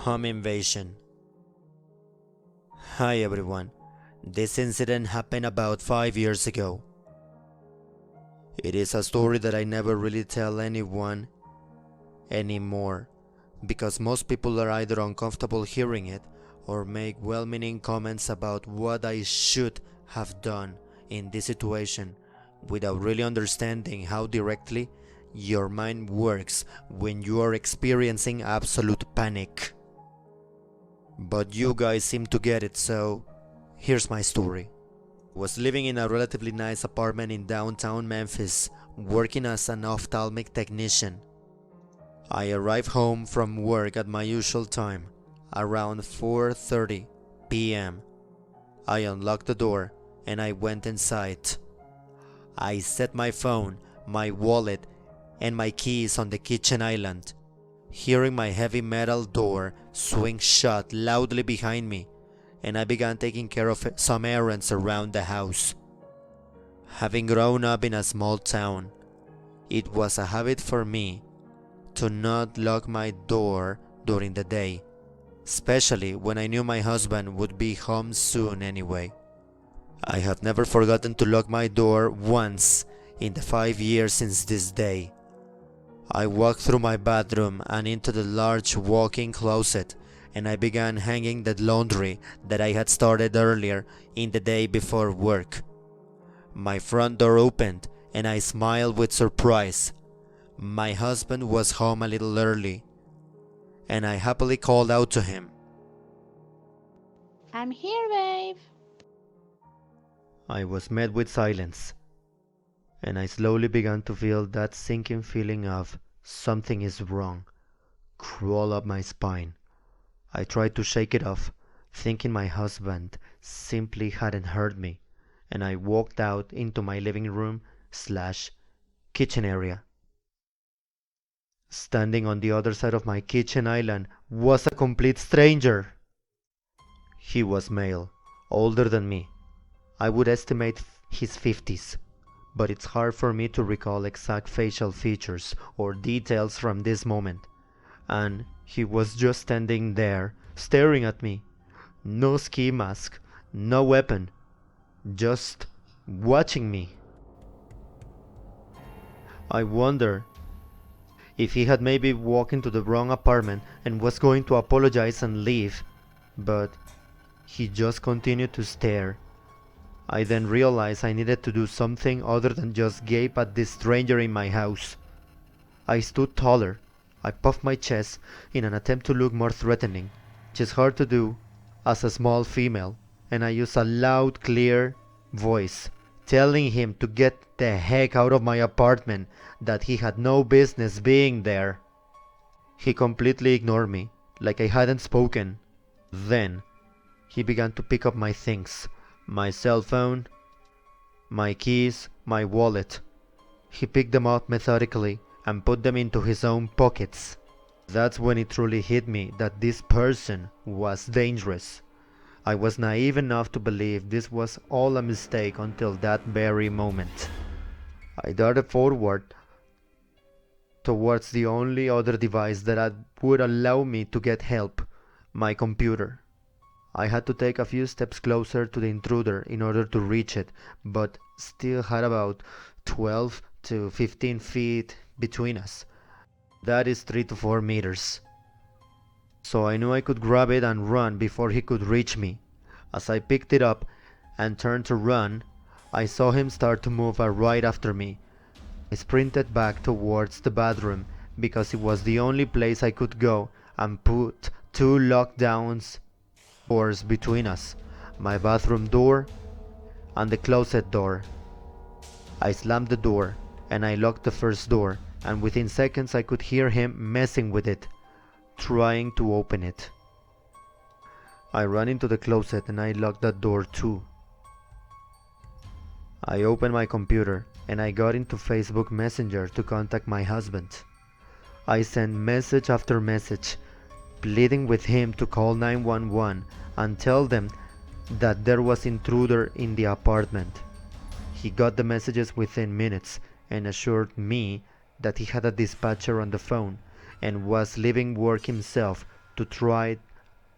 Home invasion. Hi everyone. This incident happened about 5 years ago. It is a story that I never really tell anyone anymore because most people are either uncomfortable hearing it or make well-meaning comments about what I should have done in this situation without really understanding how directly your mind works when you are experiencing absolute panic. But you guys seem to get it, so here's my story. I was living in a relatively nice apartment in downtown Memphis, working as an ophthalmic technician. I arrived home from work at my usual time, around 4:30 p.m. I unlocked the door and I went inside. I set my phone, my wallet, and my keys on the kitchen island, hearing my heavy metal door swing shut loudly behind me, and I began taking care of some errands around the house. Having grown up in a small town, it was a habit for me to not lock my door during the day, especially when I knew my husband would be home soon anyway. I have never forgotten to lock my door once in the 5 years since this day. I walked through my bathroom and into the large walk-in closet, and I began hanging the laundry that I had started earlier in the day before work. My front door opened and I smiled with surprise. My husband was home a little early, and I happily called out to him. I'm here, babe. I was met with silence, and I slowly began to feel that sinking feeling of something is wrong crawl up my spine. I tried to shake it off, thinking my husband simply hadn't heard me, and I walked out into my living room/kitchen area. Standing on the other side of my kitchen island was a complete stranger. He was male, older than me. I would estimate his 50s, but it's hard for me to recall exact facial features or details from this moment. And he was just standing there, staring at me. No ski mask, no weapon, just watching me. I wonder if he had maybe walked into the wrong apartment and was going to apologize and leave, but he just continued to stare. I then realized I needed to do something other than just gape at this stranger in my house. I stood taller. I puffed my chest in an attempt to look more threatening, which is hard to do as a small female, and I used a loud, clear voice, telling him to get the heck out of my apartment, that he had no business being there. He completely ignored me, like I hadn't spoken. Then, he began to pick up my things. My cell phone, my keys, my wallet. He picked them up methodically and put them into his own pockets. That's when it truly hit me that this person was dangerous. I was naive enough to believe this was all a mistake until that very moment. I darted forward towards the only other device that would allow me to get help, my computer. I had to take a few steps closer to the intruder in order to reach it, but still had about 12 to 15 feet between us. That is 3 to 4 meters. So I knew I could grab it and run before he could reach me. As I picked it up and turned to run, I saw him start to move right after me. I sprinted back towards the bathroom because it was the only place I could go, and put 2 lockdowns doors between us, my bathroom door and the closet door. I slammed the door and I locked the first door, and within seconds I could hear him messing with it, trying to open it. I ran into the closet and I locked that door too. I opened my computer and I got into Facebook Messenger to contact my husband. I sent message after message, pleading with him to call 911 and tell them that there was intruder in the apartment. He got the messages within minutes and assured me that he had a dispatcher on the phone and was leaving work himself to try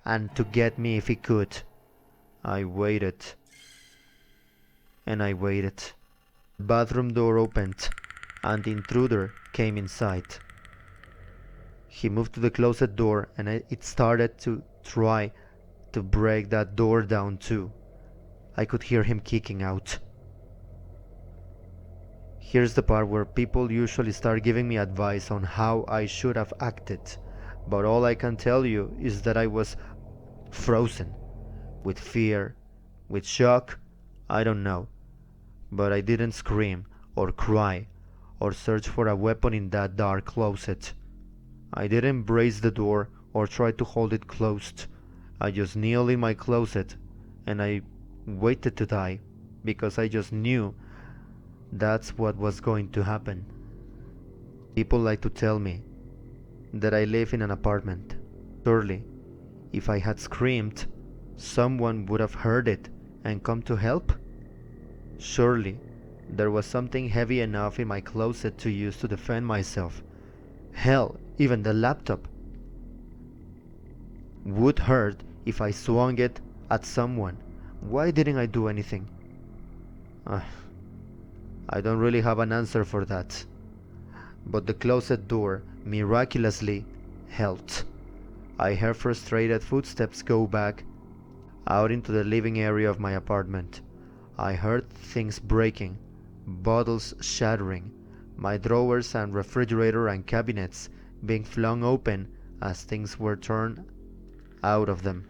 and to get me if he could. I waited, and I waited. The bathroom door opened, and the intruder came inside. He moved to the closet door, and it started to try to break that door down too. I could hear him kicking out. Here's the part where people usually start giving me advice on how I should have acted, but all I can tell you is that I was frozen, with fear, with shock, I don't know, but I didn't scream or cry or search for a weapon in that dark closet. I didn't brace the door or try to hold it closed. I just kneeled in my closet and I waited to die because I just knew that's what was going to happen. People like to tell me that I live in an apartment. Surely, if I had screamed, someone would have heard it and come to help. Surely, there was something heavy enough in my closet to use to defend myself. Hell, even the laptop would hurt if I swung it at someone. Why didn't I do anything? I don't really have an answer for that. But the closet door miraculously held. I heard frustrated footsteps go back out into the living area of my apartment. I heard things breaking, bottles shattering, my drawers and refrigerator and cabinets being flung open as things were torn out of them.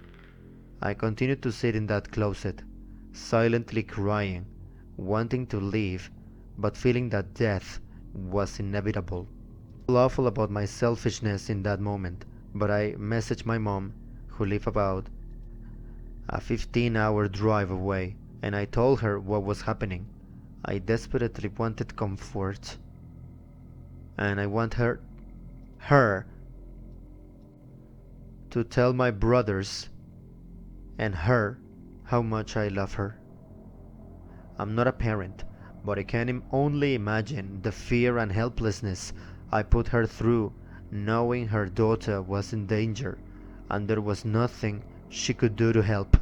I continued to sit in that closet, silently crying, wanting to leave, but feeling that death was inevitable. I feel awful about my selfishness in that moment, but I messaged my mom, who lived about a 15-hour drive away, and I told her what was happening. I desperately wanted comfort, and I want her to tell my brothers and her how much I love her. I'm not a parent, but I can only imagine the fear and helplessness I put her through, knowing her daughter was in danger and there was nothing she could do to help.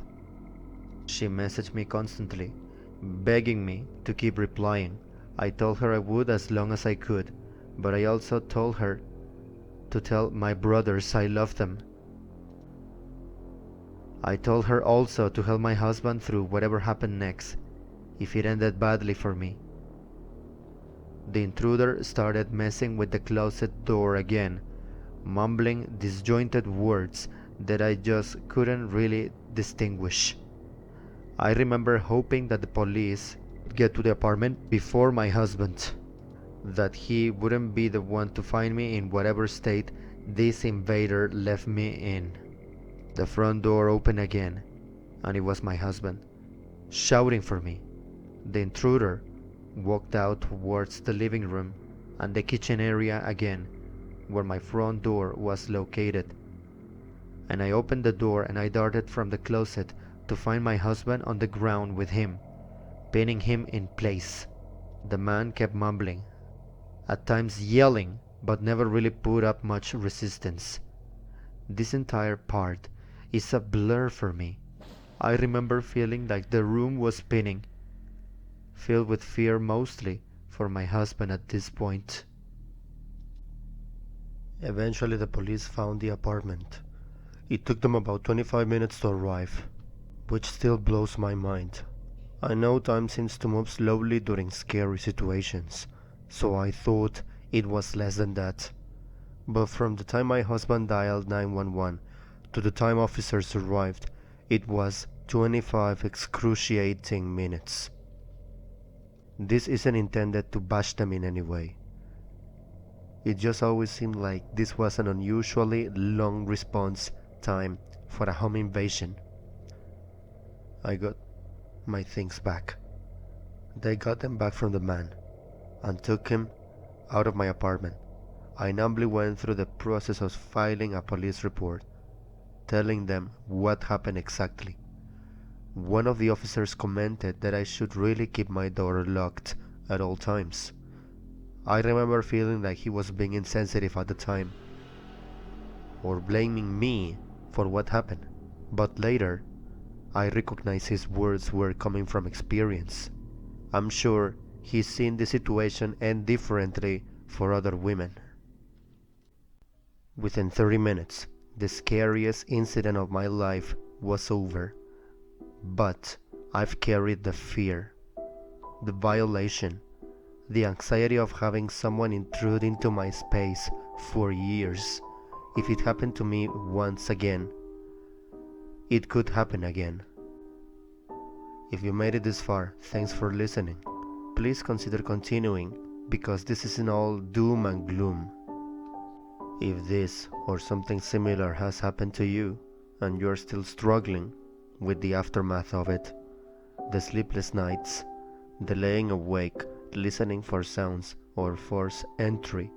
She messaged me constantly, begging me to keep replying. I told her I would as long as I could, but I also told her to tell my brothers I love them. I told her also to help my husband through whatever happened next, if it ended badly for me. The intruder started messing with the closet door again, mumbling disjointed words that I just couldn't really distinguish. I remember hoping that the police would get to the apartment before my husband, that he wouldn't be the one to find me in whatever state this invader left me in. The front door opened again, and it was my husband, shouting for me. The intruder walked out towards the living room and the kitchen area again, where my front door was located. And I opened the door and I darted from the closet to find my husband on the ground with him, pinning him in place. The man kept mumbling, at times yelling, but never really put up much resistance. This entire part is a blur for me. I remember feeling like the room was spinning, filled with fear mostly for my husband at this point. Eventually the police found the apartment. It took them about 25 minutes to arrive, which still blows my mind. I know time seems to move slowly during scary situations, so I thought it was less than that. But from the time my husband dialed 911 to the time officers arrived, it was 25 excruciating minutes. This isn't intended to bash them in any way. It just always seemed like this was an unusually long response time for a home invasion. I got my things back. They got them back from the man and took him out of my apartment. I numbly went through the process of filing a police report, telling them what happened exactly. One of the officers commented that I should really keep my door locked at all times. I remember feeling like he was being insensitive at the time. or blaming me for what happened. But later, I recognized his words were coming from experience. I'm sure he's seen the situation end differently for other women. Within 30 minutes, the scariest incident of my life was over. But I've carried the fear, the violation, the anxiety of having someone intrude into my space for years. If it happened to me once again, it could happen again. If you made it this far, thanks for listening. Please consider continuing, because this isn't all doom and gloom. If this or something similar has happened to you, and you're still struggling with the aftermath of it, the sleepless nights, the laying awake, listening for sounds or forced entry,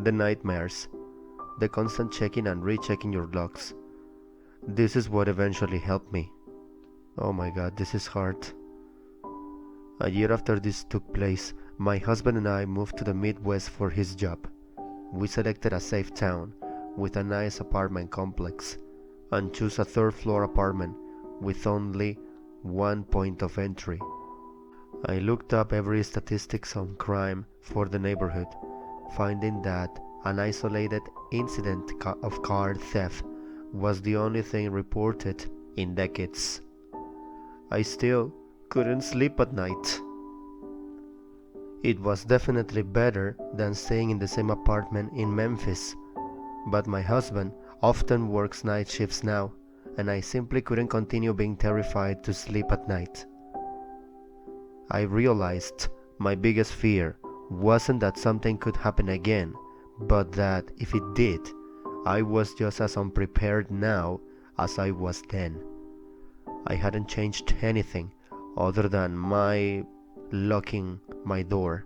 the nightmares, the constant checking and rechecking your logs, this is what eventually helped me. Oh my god, this is hard. A year after this took place, my husband and I moved to the Midwest for his job. We selected a safe town with a nice apartment complex and chose a third-floor apartment with only one point of entry. I looked up every statistics on crime for the neighborhood, finding that an isolated incident of car theft was the only thing reported in decades. I still couldn't sleep at night. It was definitely better than staying in the same apartment in Memphis, but my husband often works night shifts now, and I simply couldn't continue being terrified to sleep at night. I realized my biggest fear wasn't that something could happen again, but that if it did, I was just as unprepared now as I was then. I hadn't changed anything other than my locking my door.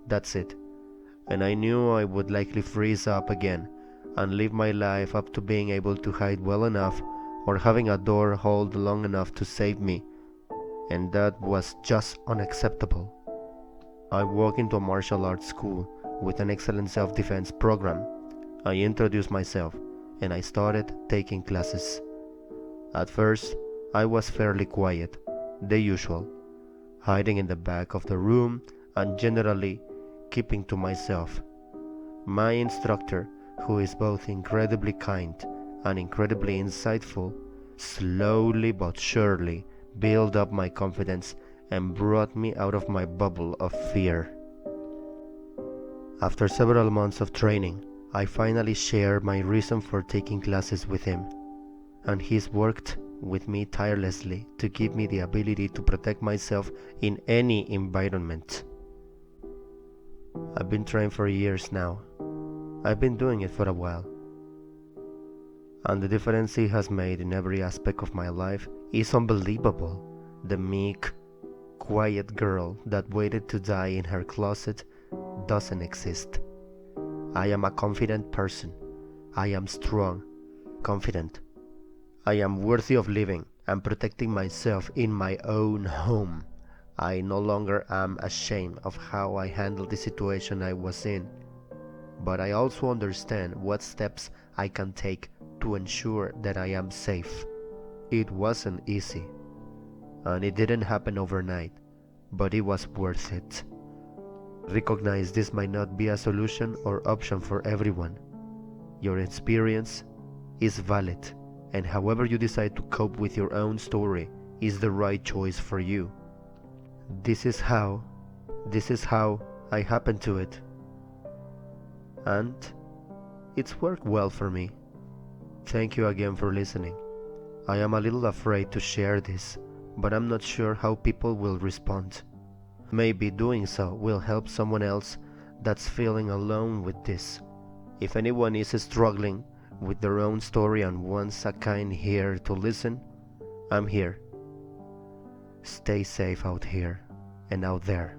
That's it. And I knew I would likely freeze up again and live my life up to being able to hide well enough or having a door hold long enough to save me. And that was just unacceptable. I walked into a martial arts school with an excellent self-defense program. I introduced myself and I started taking classes. At first, I was fairly quiet, the usual, hiding in the back of the room and generally keeping to myself. My instructor, who is both incredibly kind and incredibly insightful, slowly but surely built up my confidence and brought me out of my bubble of fear. After several months of training, I finally shared my reason for taking classes with him, and he's worked with me tirelessly to give me the ability to protect myself in any environment. I've been trained for years now. I've been doing it for a while. And the difference he has made in every aspect of my life is unbelievable. The meek, quiet girl that waited to die in her closet doesn't exist. I am a confident person. I am strong, confident. I am worthy of living and protecting myself in my own home. I no longer am ashamed of how I handled the situation I was in, but I also understand what steps I can take to ensure that I am safe. It wasn't easy, and it didn't happen overnight, but it was worth it. Recognize this might not be a solution or option for everyone. Your experience is valid, and however you decide to cope with your own story is the right choice for you. This is how I happened to it. And it's worked well for me. Thank you again for listening. I am a little afraid to share this, but I'm not sure how people will respond. Maybe doing so will help someone else that's feeling alone with this. If anyone is struggling with their own story and wants a kind ear to listen, I'm here. Stay safe out here and out there.